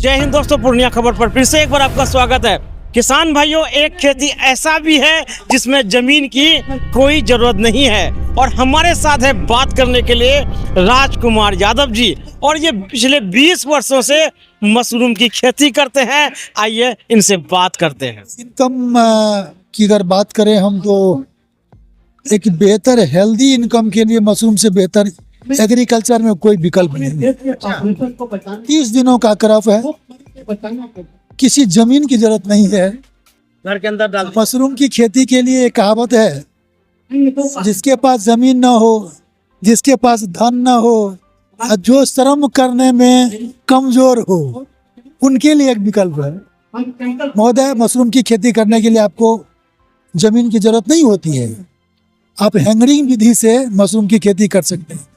जय हिंद दोस्तों, पूर्णिया खबर पर फिर से एक बार आपका स्वागत है। किसान भाइयों, एक खेती ऐसा भी है जिसमें जमीन की कोई जरूरत नहीं है और हमारे साथ है बात करने के लिए राजकुमार यादव जी, और ये पिछले 20 वर्षों से मशरूम की खेती करते हैं। आइए इनसे बात करते हैं। इनकम की अगर बात करें हम तो एक बेहतर हेल्दी इनकम के लिए मशरूम से बेहतर एग्रीकल्चर में कोई विकल्प नहीं है। 30 दिनों का क्रॉप है, किसी जमीन की जरूरत नहीं है, घर के अंदर डाल। मशरूम की खेती के लिए एक कहावत है, जिसके पास जमीन ना हो, जिसके पास धन ना हो, जो श्रम करने में कमजोर हो, उनके लिए एक विकल्प है। महोदय, मशरूम की खेती करने के लिए आपको जमीन की जरूरत नहीं होती है। आप हैंगरिंग विधि से मशरूम की खेती कर सकते हैं।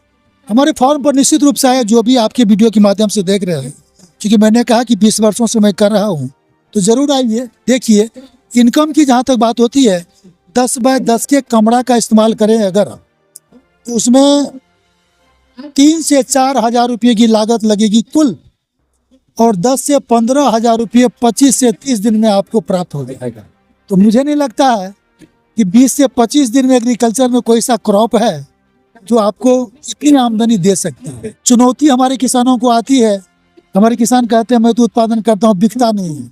हमारे फार्म पर निश्चित रूप से आए, जो भी आपके वीडियो के माध्यम से देख रहे हैं, क्योंकि मैंने कहा कि 20 वर्षों से मैं कर रहा हूं, तो जरूर आइए देखिए। इनकम की जहां तक बात होती है, 10 बाय 10 के कमरा का इस्तेमाल करें अगर, तो उसमें 3 से 4 हजार रुपये की लागत लगेगी कुल, और 10 से 15 हजार रुपये 25 से 30 दिन में आपको प्राप्त हो जाएगा। तो मुझे नहीं लगता है कि 20 से 25 दिन में एग्रीकल्चर में कोई सा क्रॉप है जो आपको इतनी आमदनी दे सकता है। चुनौती हमारे किसानों को आती है। हमारे किसान कहते हैं मैं तो उत्पादन करता हूँ, बिकता नहीं है।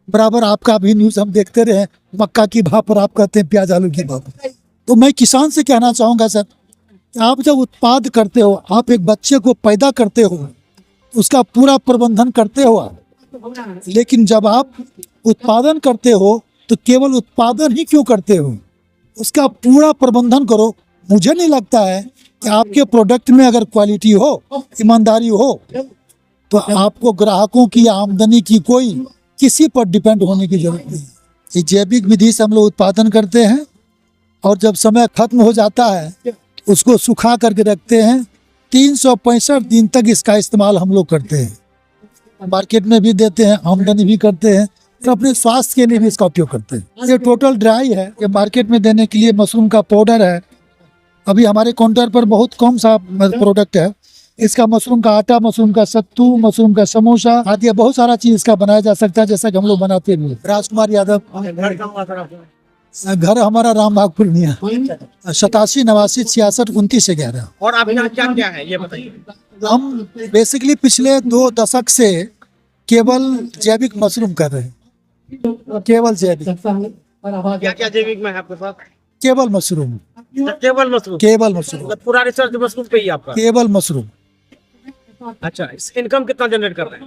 बराबर आपका भी न्यूज़ हम देखते रहे, मक्का की भाव पर आप कहते हैं प्याज आलू की भाव। तो मैं किसान से कहना चाहूँगा सर, आप जब उत्पाद करते हो, आप एक बच्चे को पैदा करते हो, उसका पूरा प्रबंधन करते हो आप। लेकिन जब आप उत्पादन करते हो तो केवल उत्पादन ही क्यों करते हो, उसका पूरा प्रबंधन करो। मुझे नहीं लगता है कि आपके प्रोडक्ट में अगर क्वालिटी हो, ईमानदारी हो, तो आपको ग्राहकों की आमदनी की कोई किसी पर डिपेंड होने की जरूरत नहीं। ये जैविक विधि से हम लोग उत्पादन करते हैं, और जब समय खत्म हो जाता है उसको सुखा करके रखते हैं। 365 दिन तक इसका इस्तेमाल हम लोग करते हैं। मार्केट में भी देते हैं, आमदनी भी करते हैं, और अपने स्वास्थ्य के लिए भी इसका उपयोग करते हैं। ये टोटल ड्राई है, ये मार्केट में देने के लिए मशरूम का पाउडर है। अभी हमारे काउंटर पर बहुत कम सा प्रोडक्ट है। इसका मशरूम का आटा, मशरूम का सत्तू, मशरूम का समोसा आदि बहुत सारा चीज इसका बनाया जा सकता है, जैसा कि हम लोग बनाते हैं। राजकुमार यादव, घर हमारा रामबाग पूर्णिया, 87 89 66 29 11। और आप यहाँ क्या क्या है ये बताइए। हम बेसिकली पिछले 2 दशक से केवल जैविक मशरूम कर रहे हैं। केवल जैविक। क्या क्या जैविक में है आपके पास? केवल मशरूम, केवल मशरूम। केवल मशरूम, पूरा रिसर्च मशरूम पे ही आपका? केवल मशरूम। अच्छा, इस इनकम कितना जनरेट कर रहे हैं?